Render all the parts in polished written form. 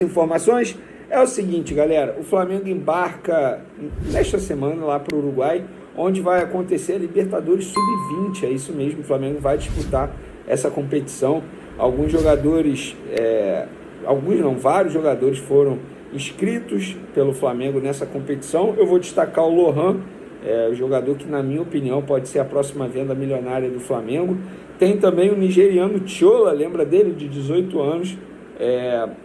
Informações é o seguinte, galera, o Flamengo embarca nesta semana lá para o Uruguai, onde vai acontecer a Libertadores Sub-20, é isso mesmo, o Flamengo vai disputar essa competição. Alguns jogadores, vários jogadores foram inscritos pelo Flamengo nessa competição. Eu vou destacar o Lohan, o jogador que, na minha opinião, pode ser a próxima venda milionária do Flamengo. Tem também o nigeriano Chola, lembra dele, de 18 anos.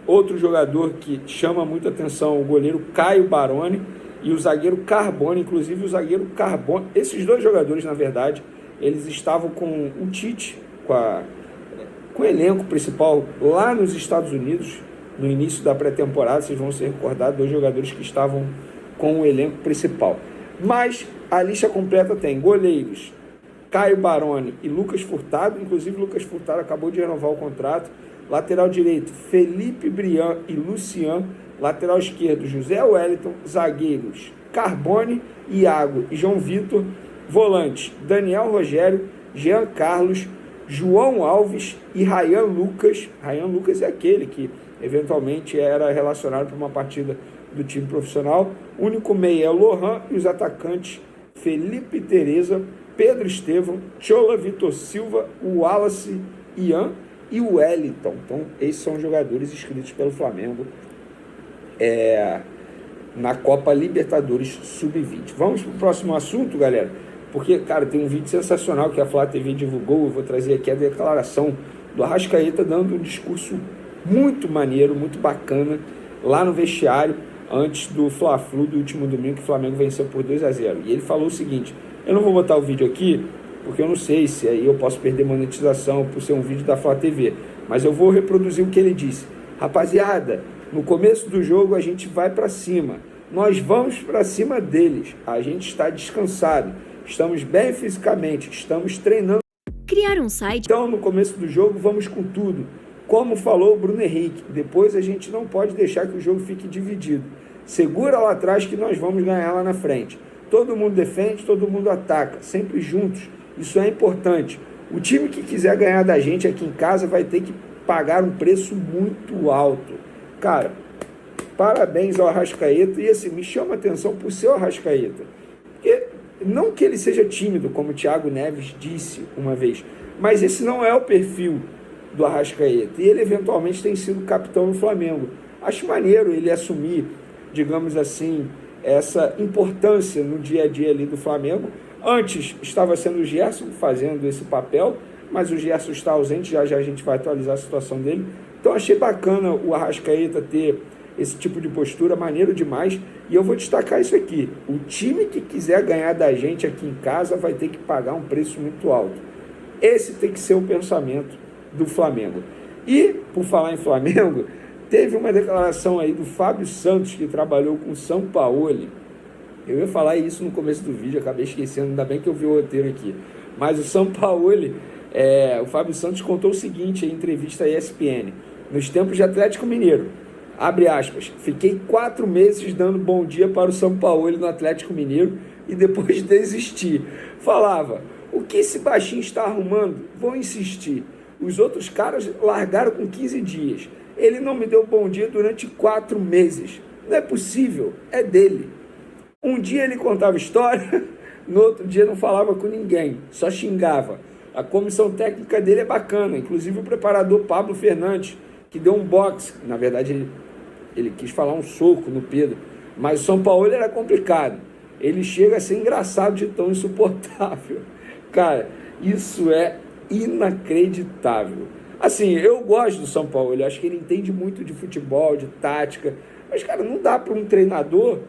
Outro jogador que chama muita atenção, o goleiro Caio Baroni e o zagueiro Carbone. Inclusive o zagueiro Carbone, esses dois jogadores, na verdade, eles estavam com o Tite, com o elenco principal lá nos Estados Unidos, no início da pré-temporada. Vocês vão se recordar, dois jogadores que estavam com o elenco principal. Mas a lista completa tem goleiros Caio Baroni e Lucas Furtado. Inclusive Lucas Furtado acabou de renovar o contrato. Lateral direito, Felipe Brian e Lucian. Lateral esquerdo, José Wellington. Zagueiros, Carbone, Iago e João Vitor. Volantes, Daniel Rogério, Jean Carlos, João Alves e Ryan Lucas. Ryan Lucas é aquele que eventualmente era relacionado para uma partida do time profissional. O único meia é o Lohan e os atacantes Felipe Tereza, Pedro Estevão, Chola Vitor Silva, o Wallace Ian e o Wellington. Então, esses são os jogadores inscritos pelo Flamengo na Copa Libertadores Sub-20. Vamos para o próximo assunto, galera, porque, cara, tem um vídeo sensacional que a Flá TV divulgou. Eu vou trazer aqui a declaração do Arrascaeta dando um discurso muito maneiro, muito bacana, lá no vestiário, antes do Fla-Flu do último domingo, que o Flamengo venceu por 2-0. E ele falou o seguinte: eu não vou botar o vídeo aqui, porque eu não sei se aí eu posso perder monetização por ser um vídeo da Flá TV, mas eu vou reproduzir o que ele disse. Rapaziada, no começo do jogo a gente vai para cima, nós vamos para cima deles, a gente está descansado, estamos bem fisicamente, estamos treinando. Criar um site. Então, no começo do jogo, vamos com tudo. Como falou o Bruno Henrique, depois a gente não pode deixar que o jogo fique dividido. Segura lá atrás que nós vamos ganhar lá na frente. Todo mundo defende, todo mundo ataca, sempre juntos. Isso é importante. O time que quiser ganhar da gente aqui em casa vai ter que pagar um preço muito alto. Cara, parabéns ao Arrascaeta. E assim, me chama a atenção por ser o Arrascaeta. Porque, não que ele seja tímido, como o Thiago Neves disse uma vez, mas esse não é o perfil do Arrascaeta. E ele eventualmente tem sido capitão do Flamengo. Acho maneiro ele assumir, digamos assim, essa importância no dia a dia ali do Flamengo. Antes estava sendo o Gerson fazendo esse papel, mas o Gerson está ausente, já a gente vai atualizar a situação dele. Então achei bacana o Arrascaeta ter esse tipo de postura, maneiro demais. E eu vou destacar isso aqui: o time que quiser ganhar da gente aqui em casa vai ter que pagar um preço muito alto. Esse tem que ser o pensamento do Flamengo. E, por falar em Flamengo, teve uma declaração aí do Fábio Santos, que trabalhou com o Sampaoli. Eu ia falar isso no começo do vídeo, acabei esquecendo, ainda bem que eu vi o roteiro aqui. Mas o Sampaoli, o Fábio Santos contou o seguinte em entrevista à ESPN: nos tempos de Atlético Mineiro, abre aspas, fiquei 4 meses dando bom dia para o Sampaoli no Atlético Mineiro e depois desisti. Falava: o que esse baixinho está arrumando? Vou insistir. Os outros caras largaram com 15 dias. Ele não me deu bom dia durante 4 meses. Não é possível, é dele. Um dia ele contava história, no outro dia não falava com ninguém, só xingava. A comissão técnica dele é bacana, inclusive o preparador Pablo Fernandes, que deu um boxe. Na verdade, ele quis falar um soco no Pedro, mas o São Paulo era complicado. Ele chega a ser engraçado de tão insuportável. Cara, isso é inacreditável. Assim, eu gosto do São Paulo, eu acho que ele entende muito de futebol, de tática, mas, cara, não dá para um treinador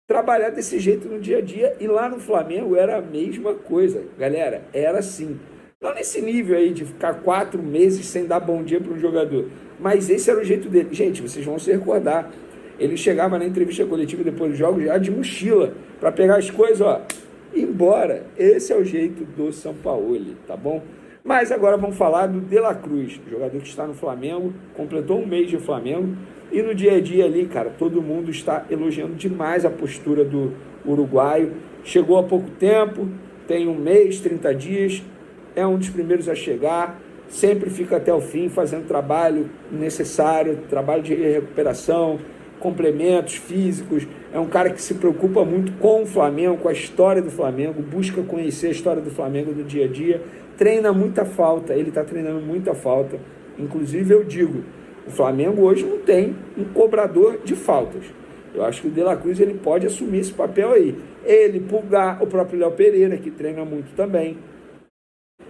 trabalhar desse jeito no dia a dia. E lá no Flamengo era a mesma coisa, galera, era assim. Não nesse nível aí de ficar 4 meses sem dar bom dia para um jogador, mas esse era o jeito dele. Gente, vocês vão se recordar, ele chegava na entrevista coletiva depois do jogo já de mochila, para pegar as coisas, ó, e ir embora. Esse é o jeito do Sampaoli, tá bom? Mas agora vamos falar do De La Cruz, jogador que está no Flamengo, completou 1 mês de Flamengo, e no dia a dia ali, cara, todo mundo está elogiando demais a postura do uruguaio. Chegou há pouco tempo, tem 1 mês, 30 dias, é um dos primeiros a chegar, sempre fica até o fim fazendo trabalho necessário, trabalho de recuperação, complementos físicos. É um cara que se preocupa muito com o Flamengo, com a história do Flamengo, busca conhecer a história do Flamengo no dia a dia, treina muita falta, ele está treinando muita falta. Inclusive, eu digo, o Flamengo hoje não tem um cobrador de faltas. Eu acho que o De La Cruz ele pode assumir esse papel aí. Ele, Pulgar, o próprio Léo Pereira, que treina muito também.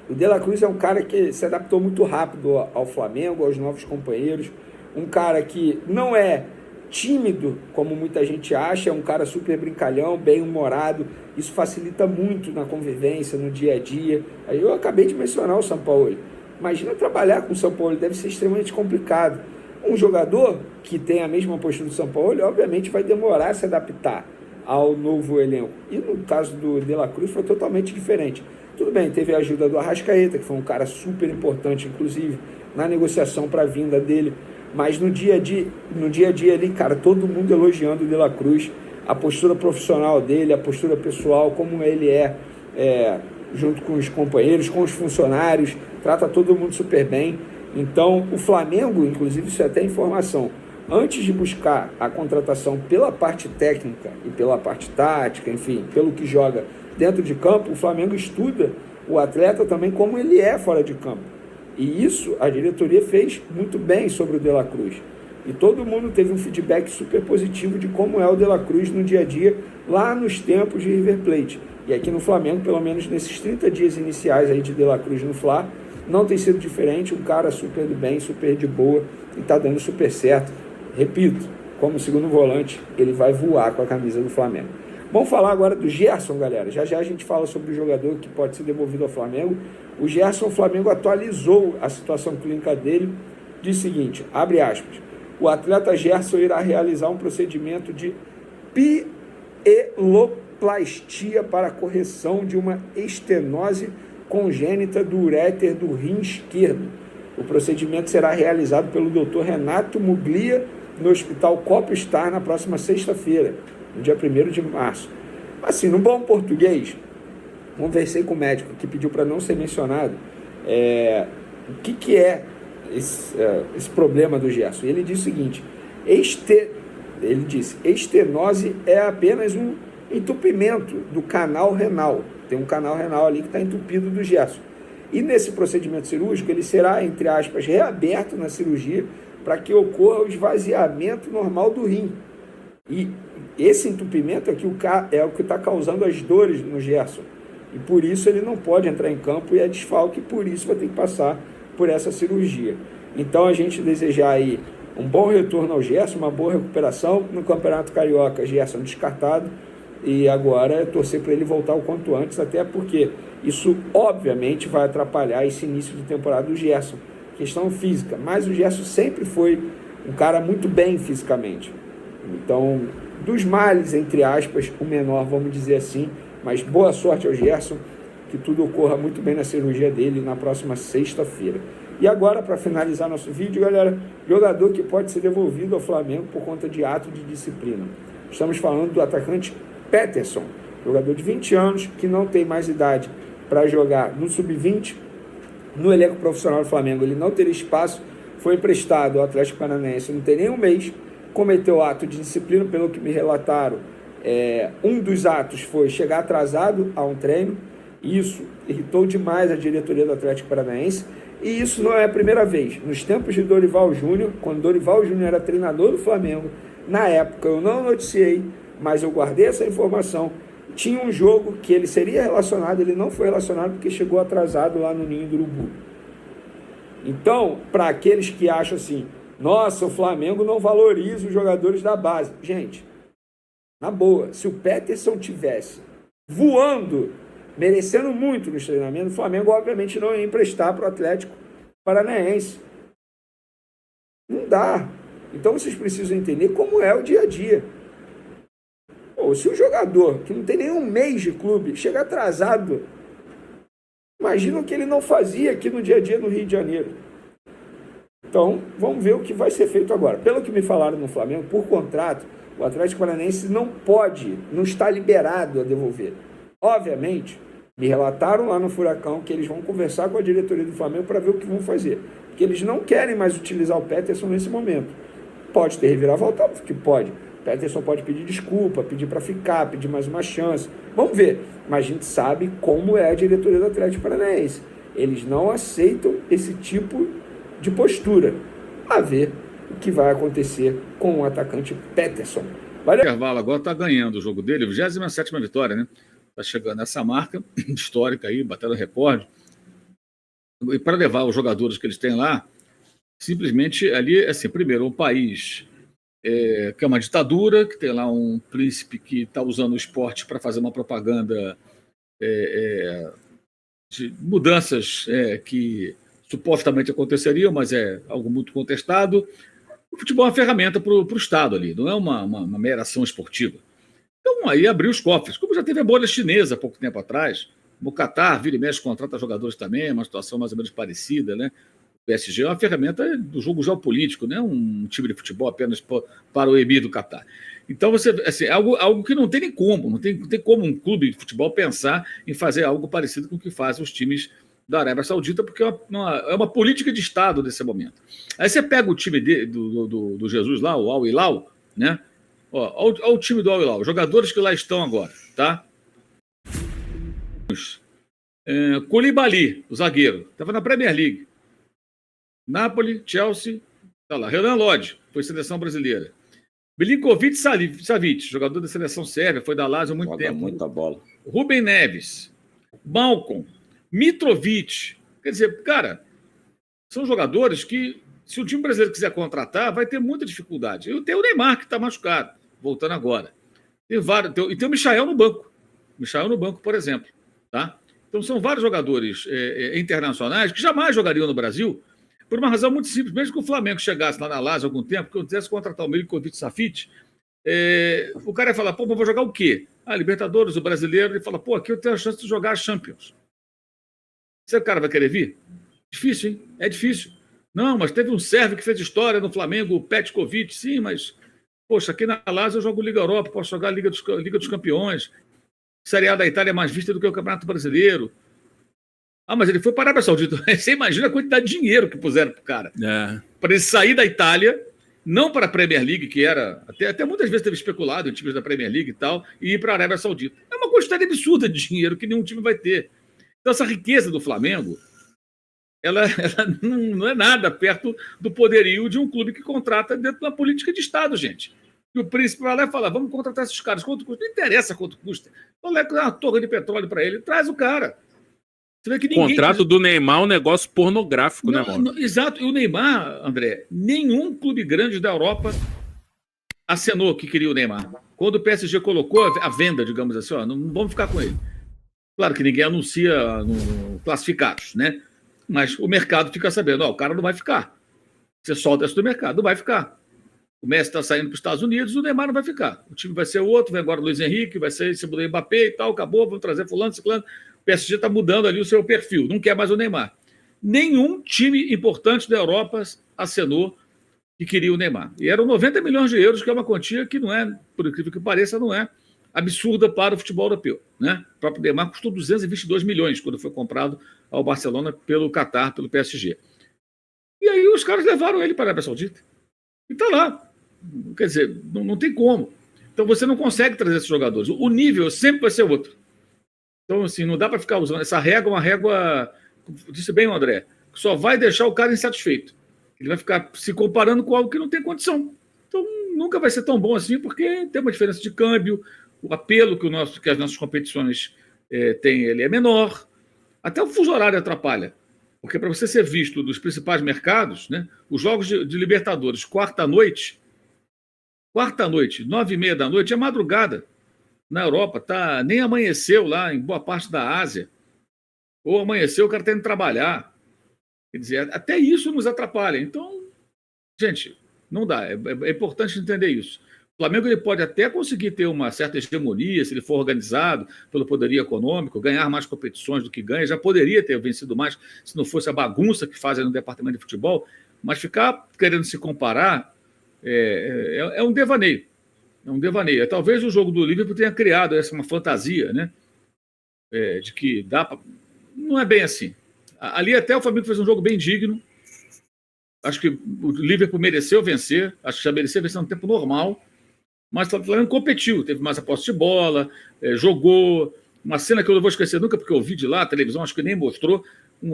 O De La Cruz é um cara que se adaptou muito rápido ao Flamengo, aos novos companheiros. Um cara que não é tímido, como muita gente acha, é um cara super brincalhão, bem-humorado. Isso facilita muito na convivência, no dia a dia. Aí eu acabei de mencionar o Sampaoli. Imagina trabalhar com o Sampaoli, deve ser extremamente complicado. Um jogador que tem a mesma postura do Sampaoli, obviamente vai demorar a se adaptar ao novo elenco. E no caso do De La Cruz foi totalmente diferente. Tudo bem, teve a ajuda do Arrascaeta, que foi um cara super importante, inclusive, na negociação para a vinda dele. Mas no dia a dia ali, cara, todo mundo elogiando o De La Cruz, a postura profissional dele, a postura pessoal, como ele junto com os companheiros, com os funcionários, trata todo mundo super bem. Então, o Flamengo, inclusive, isso é até informação, antes de buscar a contratação pela parte técnica e pela parte tática, enfim, pelo que joga dentro de campo, o Flamengo estuda o atleta também como ele é fora de campo. E isso a diretoria fez muito bem sobre o De La Cruz. E todo mundo teve um feedback super positivo de como é o De La Cruz no dia a dia, lá nos tempos de River Plate. E aqui no Flamengo, pelo menos nesses 30 dias iniciais aí de De La Cruz no Fla, não tem sido diferente, um cara super do bem, super de boa, e tá dando super certo. Repito, como segundo volante, ele vai voar com a camisa do Flamengo. Vamos falar agora do Gerson, galera. Já já a gente fala sobre o jogador que pode ser devolvido ao Flamengo. O Gerson, o Flamengo atualizou a situação clínica dele, diz o seguinte, abre aspas, o atleta Gerson irá realizar um procedimento de pieloplastia para a correção de uma estenose congênita do uréter do rim esquerdo. O procedimento será realizado pelo Dr. Renato Muglia no Hospital Copo Star na próxima sexta-feira, no dia 1º de março. Assim, no bom português, conversei com o médico que pediu para não ser mencionado o que é esse problema do Gerson. Ele disse o seguinte, ele disse, estenose é apenas um entupimento do canal renal. Tem um canal renal ali que está entupido do Gerson. E nesse procedimento cirúrgico, ele será, entre aspas, reaberto na cirurgia para que ocorra o esvaziamento normal do rim. E esse entupimento é o que está causando as dores no Gerson. E por isso ele não pode entrar em campo e é desfalque, e por isso vai ter que passar por essa cirurgia. Então a gente desejar aí um bom retorno ao Gerson, uma boa recuperação no Campeonato Carioca. Gerson descartado, e agora é torcer para ele voltar o quanto antes, até porque isso obviamente vai atrapalhar esse início de temporada do Gerson. Questão física, mas o Gerson sempre foi um cara muito bem fisicamente. Então, dos males, entre aspas, o menor, vamos dizer assim, mas boa sorte ao Gerson, que tudo ocorra muito bem na cirurgia dele na próxima sexta-feira. E agora, para finalizar nosso vídeo, galera, jogador que pode ser devolvido ao Flamengo por conta de ato de disciplina. Estamos falando do atacante Peterson, jogador de 20 anos, que não tem mais idade para jogar no Sub-20, no elenco profissional do Flamengo. Ele não teria espaço, foi emprestado ao Atlético Paranaense, não tem nem um mês, cometeu ato de disciplina, pelo que me relataram. Um dos atos foi chegar atrasado a um treino. Isso irritou demais a diretoria do Atlético Paranaense, e isso não é a primeira vez. Nos tempos de Dorival Júnior, quando Dorival Júnior era treinador do Flamengo, na época eu não noticiei, mas eu guardei essa informação, tinha um jogo que ele seria relacionado, ele não foi relacionado porque chegou atrasado lá no Ninho do Urubu. Então, para aqueles que acham assim, nossa, o Flamengo não valoriza os jogadores da base. Gente, na boa, se o Peterson tivesse voando, merecendo muito nos treinamentos, o Flamengo obviamente não ia emprestar para o Atlético Paranaense. Não dá. Então vocês precisam entender como é o dia a dia. Pô, se o jogador, que não tem nenhum mês de clube, chega atrasado, imagina o que ele não fazia aqui no dia a dia no Rio de Janeiro. Então, vamos ver o que vai ser feito agora. Pelo que me falaram no Flamengo, por contrato, o Atlético Paranaense não está liberado a devolver. Obviamente, Me relataram lá no Furacão que eles vão conversar com a diretoria do Flamengo para ver o que vão fazer. Porque eles não querem mais utilizar o Peterson nesse momento. Pode ter reviravolta, que pode. O Peterson pode pedir desculpa, pedir para ficar, pedir mais uma chance. Vamos ver. Mas a gente sabe como é a diretoria do Atlético Paranaense. Eles não aceitam esse tipo de postura. A ver o que vai acontecer com o atacante Peterson. Valeu. O intervalo agora está ganhando o jogo dele, 27ª vitória, né? Está chegando essa marca histórica aí, batendo recorde. E para levar os jogadores que eles têm lá, simplesmente ali, assim, primeiro, um país que é uma ditadura, que tem lá um príncipe que está usando o esporte para fazer uma propaganda de mudanças que supostamente aconteceriam, mas é algo muito contestado. O futebol é uma ferramenta para o Estado ali, não é uma mera ação esportiva. Então, aí abriu os cofres, como já teve a bolha chinesa há pouco tempo atrás. O Catar, vira e mexe, contrata jogadores também, é uma situação mais ou menos parecida, né? O PSG é uma ferramenta do jogo geopolítico, não é um time de futebol apenas para o emir do Catar. Então, assim, algo que não tem nem como, não tem como um clube de futebol pensar em fazer algo parecido com o que fazem os times da Arábia Saudita, porque é uma política de Estado nesse momento. Aí você pega o time do Jesus lá, o Al Hilal, né? Olha o time do Al Hilal, os jogadores que lá estão agora, tá? Koulibaly, o zagueiro, estava na Premier League. Napoli, Chelsea, tá lá. Renan Lodge, foi seleção brasileira. Milinkovic Savic, jogador da seleção sérvia, foi da Lazio há muito tempo. Muita bola. Rubem Neves, Malcom, Mitrovic. Quer dizer, cara, são jogadores que, se o time brasileiro quiser contratar, vai ter muita dificuldade. Eu tenho o Neymar, que está machucado, voltando agora. E tem o Michael no banco. Michael no banco, por exemplo. Tá? Então, são vários jogadores internacionais que jamais jogariam no Brasil, por uma razão muito simples. Mesmo que o Flamengo chegasse lá na Lazio há algum tempo, que eu quisesse contratar o Milinkovic Savic, o cara ia falar, pô, mas vou jogar o quê? Libertadores, o brasileiro. Ele fala, pô, aqui eu tenho a chance de jogar a Champions. Você, o cara vai querer vir? Difícil, hein? É difícil. Não, mas teve um sérvio que fez história no Flamengo, o Petkovic, sim, mas, poxa, aqui na Lazio eu jogo Liga Europa, posso jogar Liga dos Campeões. Série A da Itália é mais vista do que o Campeonato Brasileiro. Mas ele foi para a Arábia Saudita. Você imagina a quantidade de dinheiro que puseram para o cara. Para ele sair da Itália, não para a Premier League, que era, até muitas vezes teve especulado em times da Premier League e tal, e ir para a Arábia Saudita. É uma quantidade absurda de dinheiro que nenhum time vai ter. Então, essa riqueza do Flamengo, ela não é nada perto do poderio de um clube que contrata dentro da política de Estado, gente. E o príncipe vai lá e fala, vamos contratar esses caras. Quanto custa? Não interessa quanto custa. Olha uma torre de petróleo para ele, traz o cara. Você vê que ninguém... Contrato do Neymar é um negócio pornográfico, né, mano? Exato. E o Neymar, André, nenhum clube grande da Europa acenou que queria o Neymar. Quando o PSG colocou a venda, digamos assim, não vamos ficar com ele. Claro que ninguém anuncia no classificados, né? Mas o mercado fica sabendo, o cara não vai ficar. Você solta isso do mercado, não vai ficar. O Messi está saindo para os Estados Unidos, o Neymar não vai ficar. O time vai ser outro, vem agora o Luiz Henrique, vai ser esse Mbappé e tal, acabou, vamos trazer fulano, ciclano. O PSG está mudando ali o seu perfil, não quer mais o Neymar. Nenhum time importante da Europa acenou que queria o Neymar. E eram 90 milhões de euros, que é uma quantia que não é, por incrível que pareça, não é absurda para o futebol europeu. Né? O próprio Neymar custou 222 milhões quando foi comprado ao Barcelona pelo Qatar, pelo PSG. E aí os caras levaram ele para a Arábia Saudita. E está lá. Quer dizer, não tem como. Então você não consegue trazer esses jogadores. O nível sempre vai ser outro. Então, assim, não dá para ficar usando essa régua, uma régua, disse bem o André, que só vai deixar o cara insatisfeito. Ele vai ficar se comparando com algo que não tem condição. Então, nunca vai ser tão bom assim, porque tem uma diferença de câmbio, o apelo que as nossas competições têm, ele é menor. Até o fuso horário atrapalha. Porque para você ser visto nos principais mercados, né, os jogos de Libertadores, quarta-noite, 9h30 da noite, é madrugada. Na Europa, nem amanheceu lá em boa parte da Ásia. Ou amanheceu, o cara está indo trabalhar. Quer dizer, até isso nos atrapalha. Então, gente, não dá. É importante entender isso. O Flamengo ele pode até conseguir ter uma certa hegemonia, se ele for organizado pelo poderio econômico, ganhar mais competições do que ganha. Já poderia ter vencido mais se não fosse a bagunça que fazem no departamento de futebol. Mas ficar querendo se comparar é um devaneio. É um devaneio. Talvez o jogo do Liverpool tenha criado uma fantasia, né? de que dá pra... Não é bem assim. Ali até o Flamengo fez um jogo bem digno. Acho que o Liverpool mereceu vencer. Acho que já mereceu vencer no tempo normal. Mas o Flamengo competiu. Teve mais a posse de bola, jogou. Uma cena que eu não vou esquecer nunca, porque eu vi de lá, a televisão acho que nem mostrou.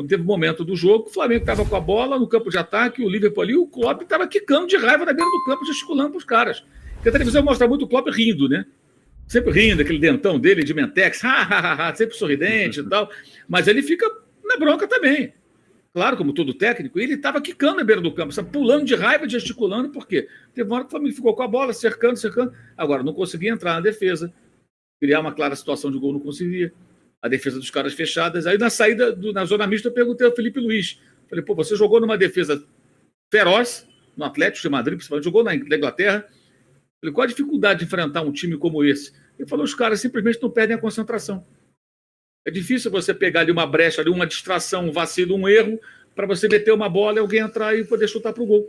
Teve um momento do jogo, o Flamengo estava com a bola no campo de ataque, o Liverpool ali, o Klopp estava quicando de raiva na beira do campo, gesticulando para os caras. Porque a televisão mostra muito o Klopp rindo, né? Sempre rindo, aquele dentão dele de Mentex, sempre sorridente e tal. Mas ele fica na bronca também. Claro, como todo técnico, ele estava quicando na beira do campo, sabe? Pulando de raiva, gesticulando, por quê? Teve uma hora que o Flamengo ficou com a bola, cercando. Agora, não conseguia entrar na defesa, criar uma clara situação de gol, não conseguia. A defesa dos caras fechadas. Aí, na saída, na zona mista, eu perguntei ao Felipe Luiz. Falei, pô, você jogou numa defesa feroz, no Atlético de Madrid, principalmente, jogou na Inglaterra. Falei, qual a dificuldade de enfrentar um time como esse? Ele falou, os caras simplesmente não perdem a concentração. É difícil você pegar ali uma brecha, ali uma distração, um vacilo, um erro, para você meter uma bola e alguém entrar e poder chutar para o gol.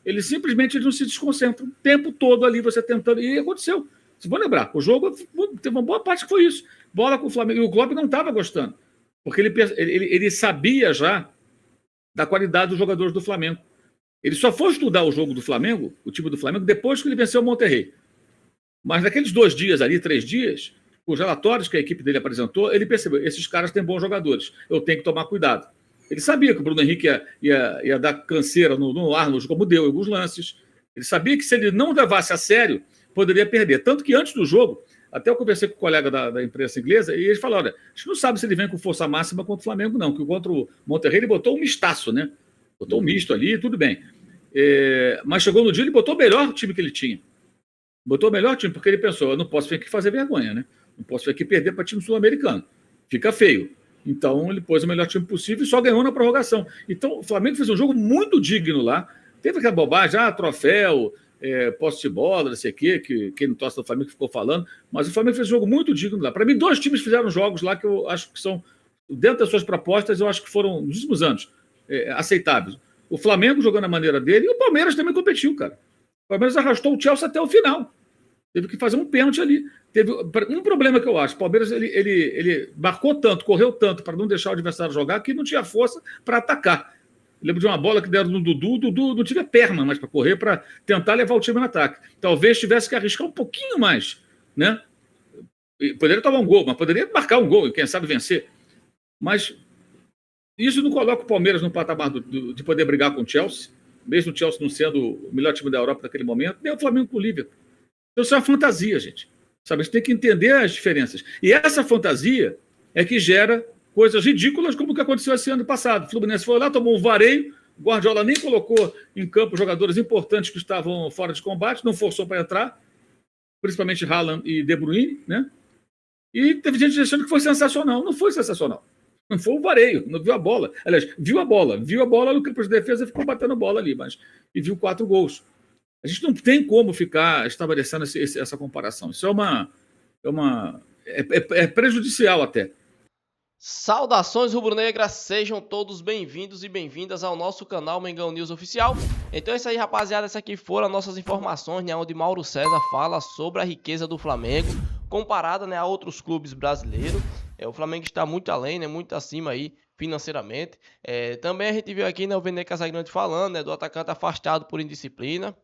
Eles simplesmente não se desconcentram. O tempo todo ali você tentando. E aconteceu. Se vou lembrar, o jogo teve uma boa parte que foi isso. Bola com o Flamengo. E o Klopp não estava gostando. Porque ele sabia já da qualidade dos jogadores do Flamengo. Ele só foi estudar o jogo do Flamengo, o time do Flamengo, depois que ele venceu o Monterrey. Mas naqueles 2 dias ali, 3 dias, os relatórios que a equipe dele apresentou, ele percebeu, esses caras têm bons jogadores, eu tenho que tomar cuidado. Ele sabia que o Bruno Henrique ia dar canseira no Arnold, como deu em alguns lances. Ele sabia que se ele não levasse a sério, poderia perder. Tanto que antes do jogo, até eu conversei com o colega da imprensa inglesa, e eles falaram, olha, a gente não sabe se ele vem com força máxima contra o Flamengo, não, que contra o Monterrey ele botou um mistaço, né? Botou um misto ali, tudo bem. Mas chegou no dia, ele botou o melhor time que ele tinha. Botou o melhor time, porque ele pensou, eu não posso vir aqui fazer vergonha, né? Não posso vir aqui perder para time sul-americano. Fica feio. Então, ele pôs o melhor time possível e só ganhou na prorrogação. Então, o Flamengo fez um jogo muito digno lá. Teve aquela bobagem, troféu, posse de bola, não sei o quê, que quem não torce do Flamengo ficou falando. Mas o Flamengo fez um jogo muito digno lá. Para mim, 2 times fizeram jogos lá que eu acho que são, dentro das suas propostas, eu acho que foram, nos últimos anos, aceitáveis. O Flamengo jogando a maneira dele e o Palmeiras também competiu, cara. O Palmeiras arrastou o Chelsea até o final. Teve que fazer um pênalti ali. Teve um problema que eu acho. O Palmeiras ele marcou tanto, correu tanto para não deixar o adversário jogar que não tinha força para atacar. Eu lembro de uma bola que deram no Dudu. O Dudu não tinha perna mais para correr, para tentar levar o time no ataque. Talvez tivesse que arriscar um pouquinho mais, né? Poderia tomar um gol, mas poderia marcar um gol e quem sabe vencer. Mas isso não coloca o Palmeiras no patamar de poder brigar com o Chelsea, mesmo o Chelsea não sendo o melhor time da Europa naquele momento, nem o Flamengo com o Liverpool. Então isso é uma fantasia, gente. Sabe, a gente tem que entender as diferenças. E essa fantasia é que gera coisas ridículas como o que aconteceu esse ano passado. O Fluminense foi lá, tomou um vareio, o Guardiola nem colocou em campo jogadores importantes que estavam fora de combate, não forçou para entrar, principalmente Haaland e De Bruyne, né? E teve gente achando que foi sensacional. Não foi sensacional. Não foi um vareio, não viu a bola. Aliás, viu a bola no campo de defesa e ficou batendo bola ali, e viu 4 gols. A gente não tem como ficar estabelecendo essa comparação. Isso é prejudicial até. Saudações rubro-negras, sejam todos bem-vindos e bem-vindas ao nosso canal Mengão News Oficial. Então é isso aí, rapaziada, essas aqui foram as nossas informações, né, onde Mauro César fala sobre a riqueza do Flamengo, comparada, né, a outros clubes brasileiros. O Flamengo está muito além, né, muito acima aí financeiramente. Também a gente viu aqui, né, o Vene Casagrande falando, né, do atacante afastado por indisciplina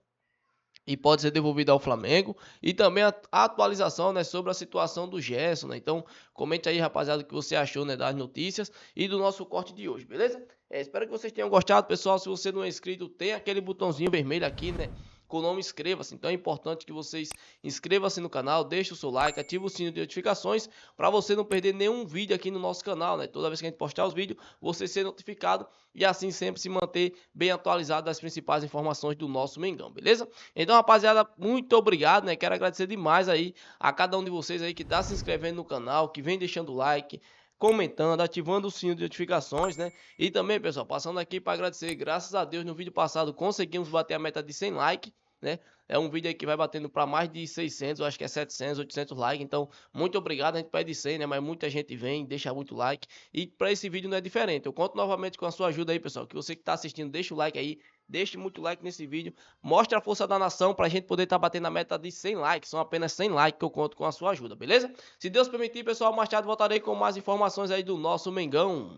e pode ser devolvido ao Flamengo, e também a atualização, né, sobre a situação do Gerson, né? Então comente aí, rapaziada, o que você achou, né, das notícias e do nosso corte de hoje, beleza? Espero que vocês tenham gostado, pessoal. Se você não é inscrito, tem aquele botãozinho vermelho aqui, né, com o nome inscreva-se. Então é importante que vocês inscrevam-se no canal, deixem o seu like, ative o sino de notificações para você não perder nenhum vídeo aqui no nosso canal, né? Toda vez que a gente postar os vídeos, você ser notificado e assim sempre se manter bem atualizado das principais informações do nosso Mengão, beleza? Então, rapaziada, muito obrigado, né? Quero agradecer demais aí a cada um de vocês aí que tá se inscrevendo no canal, que vem deixando o like, comentando, ativando o sino de notificações, né? E também, pessoal, passando aqui para agradecer, graças a Deus, no vídeo passado conseguimos bater a meta de 100 likes. né? É um vídeo aí que vai batendo para mais de 600, eu acho que é 700, 800 likes. Então, muito obrigado. A gente pede 100, né? Mas muita gente vem, deixa muito like. E para esse vídeo não é diferente. Eu conto novamente com a sua ajuda aí, pessoal. Que você que tá assistindo, deixa o like aí. Deixe muito like nesse vídeo. Mostre a força da nação pra gente poder estar batendo a meta de 100 likes. São apenas 100 likes que eu conto com a sua ajuda, beleza? Se Deus permitir, pessoal, mais tarde voltarei com mais informações aí do nosso Mengão.